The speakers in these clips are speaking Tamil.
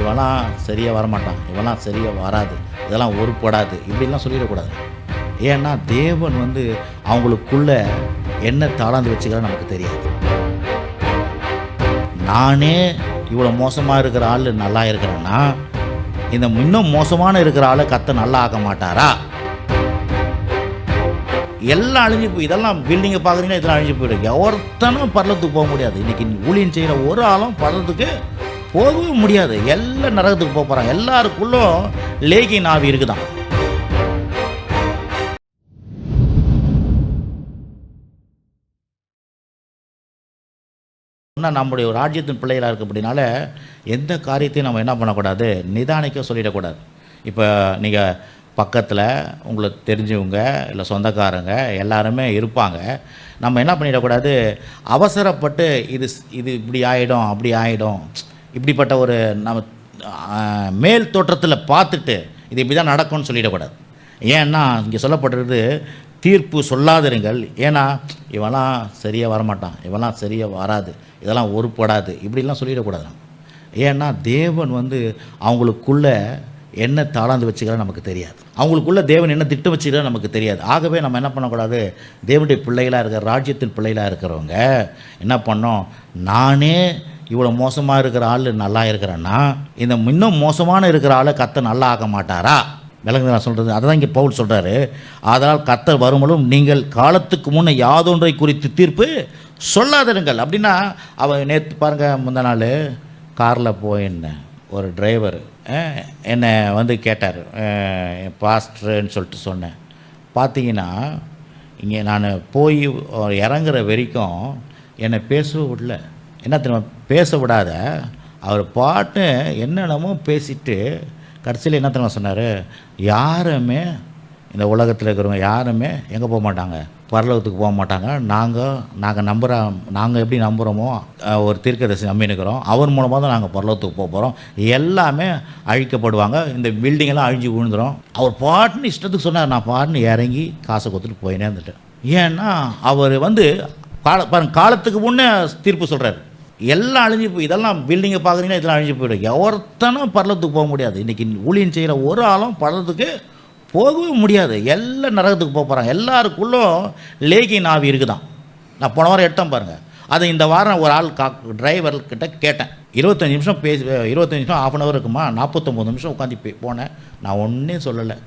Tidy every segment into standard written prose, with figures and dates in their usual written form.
இவெல்லாம் சரியாக வரமாட்டான், இவெல்லாம் சரியாக வராது, இதெல்லாம் உருப்படாது, இப்படிலாம் சொல்லிடக்கூடாது. ஏன்னா தேவன் வந்து அவங்களுக்குள்ள என்ன தாளாந்து வச்சுக்கிறா நமக்கு தெரியாது. நானே இவ்வளோ மோசமாக இருக்கிற ஆள் நல்லா இருக்கிறேன்னா, இந்த இன்னும் மோசமான இருக்கிற ஆளை கர்த்தர் நல்லா ஆக்க மாட்டாரா? எல்லாம் அழிஞ்சு போய் இதெல்லாம் பில்டிங்கை பார்க்குறீங்கன்னா இதெல்லாம் அழிஞ்சு போயிடும். ஒருத்தனும் பரலத்துக்கு போக முடியாது. இன்றைக்கி ஊழியம் செய்கிற ஒரு ஆளும் பரலத்துக்கு போகவே முடியாது. எல்லாம் நரகத்துக்கு போக போகிறாங்க. எல்லாருக்குள்ளும் லேகின் ஆவி இருக்குதான். நம்முடைய ஒரு ராஜ்யத்தின் பிள்ளைகளாக இருக்குது. அப்படினால எந்த காரியத்தையும் நம்ம என்ன பண்ணக்கூடாது, நிதானிக்க சொல்லிடக்கூடாது. இப்போ நீங்கள் பக்கத்தில் உங்களுக்கு தெரிஞ்சவங்க இல்லை சொந்தக்காரங்க எல்லாருமே இருப்பாங்க. நம்ம என்ன பண்ணிடக்கூடாது, அவசரப்பட்டு இது இப்படி ஆகிடும் அப்படி ஆகிடும் இப்படிப்பட்ட ஒரு நம்ம மேல் தோற்றத்தில் பார்த்துட்டு இது இப்படி தான் நடக்கும்னு சொல்லிடக்கூடாது. ஏன்னா இங்கே சொல்லப்பட்டிருக்குது, தீர்ப்பு சொல்லாதிருங்கள். ஏன்னா இவெல்லாம் சரியாக வரமாட்டான், இவெல்லாம் சரியாக வராது, இதெல்லாம் உருப்படாது, இப்படிலாம் சொல்லிடக்கூடாது. ஏன்னா தேவன் வந்து அவங்களுக்குள்ள என்ன தாளாந்து வச்சுக்கிறா நமக்கு தெரியாது. அவங்களுக்குள்ள தேவன் என்ன திட்டம் வச்சுக்கிறா நமக்கு தெரியாது. ஆகவே நம்ம என்ன பண்ணக்கூடாது, தேவனுடைய பிள்ளைகளாக இருக்கிற ராஜ்யத்தின் பிள்ளைகளாக இருக்கிறவங்க என்ன பண்ணோம், நானே இவ்வளோ மோசமாக இருக்கிற ஆள் நல்லா இருக்கிறேன்னா, இந்த இன்னும் மோசமான இருக்கிற ஆளை கர்த்தர் நல்லா ஆக்க மாட்டாரா? விளங்குது நான் சொல்கிறது? அதை தான் இங்கே பவுல் சொல்கிறாரு. அதனால் கர்த்தர் வரும்பொழுதும் நீங்கள் காலத்துக்கு முன்னே யாதொன்றை குறித்து தீர்ப்பு சொல்லாதிருங்கள். அப்படின்னா அவன் நேற்று பாருங்கள், முந்த நாள் காரில் போயிருந்தேன், ஒரு டிரைவர் என்னை வந்து கேட்டார், பாஸ்டர்ன்னு சொல்லிட்டு சொன்னேன். பார்த்தீங்கன்னா இங்கே நான் போய் இறங்குற வரைக்கும் என்னை பேசவே விடல. என்ன தெரியுமா, பேச விடாத அவர் பாட்டு என்னென்னமோ பேசிட்டு கடைசியில் என்ன தெரியுமா சொன்னார், யாருமே இந்த உலகத்தில் இருக்கிறவங்க யாருமே எங்கே போக மாட்டாங்க, பரலோகத்துக்கு போக மாட்டாங்க. நாங்கள் எப்படி நம்புகிறோமோ ஒரு தீர்க்கதரிசி நம்பினுக்கிறோம், அவர் மூலமாக தான் நாங்கள் பரலோகத்துக்கு போக போகிறோம், எல்லாமே அழிக்கப்படுவாங்க, இந்த பில்டிங்கெல்லாம் அழிஞ்சு விழுந்துடும். அவர் பாட்டுன்னு இஷ்டத்துக்கு சொன்னார். நான் பாட்டுன்னு இறங்கி காசை கொடுத்துட்டு போயினே இருந்துட்டேன். ஏன்னா அவர் வந்து காலத்துக்கு முன்னே தீர்ப்பு சொல்கிறார். எல்லாம் அழிஞ்சு போய் இதெல்லாம் பில்டிங்கை பார்க்குறீங்கன்னா இதெல்லாம் அழிஞ்சு போயிடும். ஒருத்தனும் பரலத்துக்கு போக முடியாது. இன்றைக்கி ஊழியம் செய்கிற ஒரு ஆளும் பரலத்துக்கு போகவே முடியாது. எல்லாம் நரகத்துக்கு போக போகிறாங்க. எல்லாருக்குள்ளும் லேகின் ஆவி இருக்குதான். நான் போன வாரம் எடுத்தேன் பாருங்கள். அதை இந்த வாரம் ஒரு ஆள் டிரைவர்கிட்ட கேட்டேன். 25 நிமிஷம் 25 நிமிஷம் ½ hour இருக்குமா, 49 நிமிஷம் உட்காந்து போனேன். நான் ஒன்றும் சொல்லலை.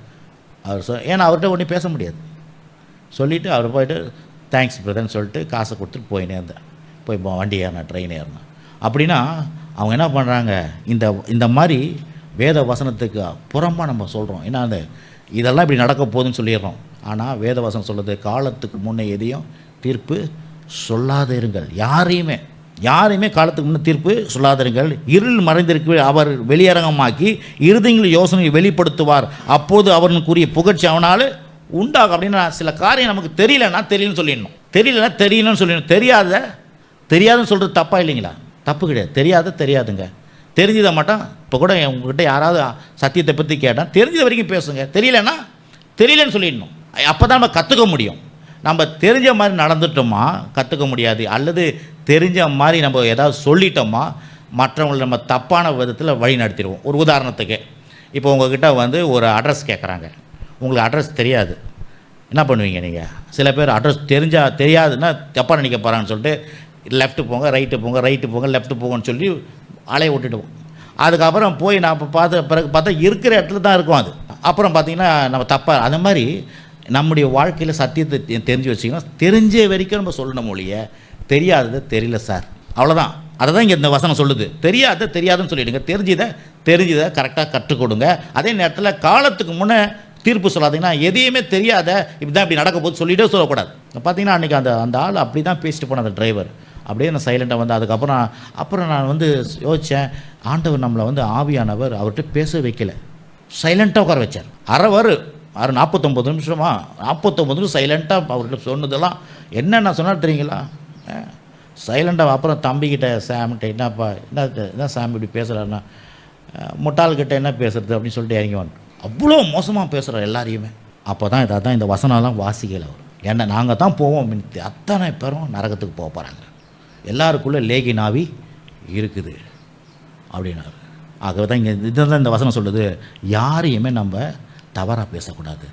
அவர் ஏன்னா அவர்கிட்ட ஒன்றும் பேச முடியாது. சொல்லிவிட்டு அவர் போய்ட்டு தேங்க்ஸ் பிரதர்ன்னு சொல்லிட்டு காசை கொடுத்துட்டு போயினே இருந்தேன். போய் வண்டி ஏறினேன், ட்ரெயின் ஏறினேன். அப்படின்னா அவங்க என்ன பண்ணுறாங்க, இந்த மாதிரி வேத வசனத்துக்கு புறமாக நம்ம சொல்கிறோம். ஏன்னா இதெல்லாம் இப்படி நடக்க போகுதுன்னு சொல்லிடுறோம். ஆனால் வேத வசனம் சொல்லுது, காலத்துக்கு முன்னே எதையும் தீர்ப்பு சொல்லாதிருங்கள். யாரையுமே காலத்துக்கு முன்னே தீர்ப்பு சொல்லாதிருங்கள். இருள் மறைந்திருக்கு அவர் வெளியரங்கமாக்கி இருதயங்களின் யோசனை வெளிப்படுத்துவார், அப்போது அவனுக்குரிய புகழ்ச்சி அவனால் உண்டாகும். அப்படின்னா சில காரியம் நமக்கு தெரியலன்னா தெரியலன்னு சொல்லிடணும், தெரியலன்னா தெரியலன்னு சொல்லிடணும். தெரியாதுன்னு சொல்கிறது தப்பா இல்லைங்களா? தப்பு கிடையாது. தெரியாதுங்க, தெரிஞ்சதை மட்டும். இப்போ கூட உங்ககிட்ட யாராவது சத்தியத்தை பற்றி கேட்டால் தெரிஞ்ச வரைக்கும் பேசுங்க, தெரியலன்னா தெரியலன்னு சொல்லிடணும். அப்போ தான் நம்ம கற்றுக்க முடியும். நம்ம தெரிஞ்ச மாதிரி நடந்துட்டோமா கற்றுக்க முடியாது, அல்லது தெரிஞ்ச மாதிரி நம்ம ஏதாவது சொல்லிட்டோமா மற்றவங்களை நம்ம தப்பான விதத்தில் வழி நடத்திடுவோம். ஒரு உதாரணத்துக்கு, இப்போ உங்கள்கிட்ட வந்து ஒரு அட்ரஸ் கேட்குறாங்க, உங்களுக்கு அட்ரஸ் தெரியாது, என்ன பண்ணுவீங்க நீங்கள்? சில பேர் அட்ரஸ் தெரியாதுன்னா தப்பாக நினைக்க போகிறாங்கன்னு சொல்லிட்டு லெஃப்ட்டு போங்க, ரைட்டு போங்க, லெஃப்ட்டு போங்கன்னு சொல்லி அலைய விட்டுடுவோம். அதுக்கப்புறம் போய் நான் பிறகு பார்த்தா இருக்கிற இடத்துல தான் இருக்கும். அது அப்புறம் பார்த்திங்கன்னா நம்ம தப்பாக. அந்த மாதிரி நம்முடைய வாழ்க்கையில் சத்தியத்தை தெரிஞ்சு வச்சிங்கன்னா தெரிஞ்ச வரைக்கும் நம்ம சொல்லணும் மொழிய, தெரியாதது தெரியல சார், அவ்வளோதான். அதை தான் இங்கே இந்த வசனம் சொல்லுது. தெரியாதுன்னு சொல்லிவிடுங்க, தெரிஞ்சதை கரெக்டாக கற்றுக் கொடுங்க. அதே நேரத்தில் காலத்துக்கு முன்னே தீர்ப்பு சொல்லாதீங்கன்னா எதையுமே தெரியாத இப்படி நடக்க போது சொல்லிகிட்டே சொல்லக்கூடாது. பார்த்தீங்கன்னா அன்றைக்கி அந்த ஆள் அப்படி தான் பேசிட்டு போன அந்த டிரைவர். அப்படியே நான் சைலண்ட்டாக வந்து அப்புறம் நான் வந்து யோசித்தேன், ஆண்டவர் நம்மளை வந்து ஆவியானவர் அவர்கிட்ட பேச வைக்கல, சைலண்ட்டாக உட்கார வச்சார். 49 நிமிஷமா 49 நிமிஷம் சைலண்ட்டாக அவர்கிட்ட சொன்னதெல்லாம் என்னென்ன சொன்னார் தெரியுங்களா? சைலண்ட்டாக. அப்புறம் தம்பிக்கிட்ட சாம்கிட்ட என்ன சாமி இப்படி பேசுகிறாருன்னா, முட்டாள்கிட்ட என்ன பேசுறது அப்படின்னு சொல்லிட்டு இறங்கி வந்து அவ்வளோ மோசமாக பேசுகிறார் எல்லாரையுமே. அப்போ தான் இதான் இந்த வசனம்லாம் வாசிக்கல அவர். ஏன்னா நாங்கள் தான் போவோம், அத்தனை பேரும் நரகத்துக்கு போக போகிறாங்க, எல்லாருக்குள்ளே லேகின் ஆவி இருக்குது அப்படின்னாரு. ஆகவே தான் இங்கே இதுதான் இந்த வசனம் சொல்லுது, யாரையுமே நம்ம தவறாக பேசக்கூடாது.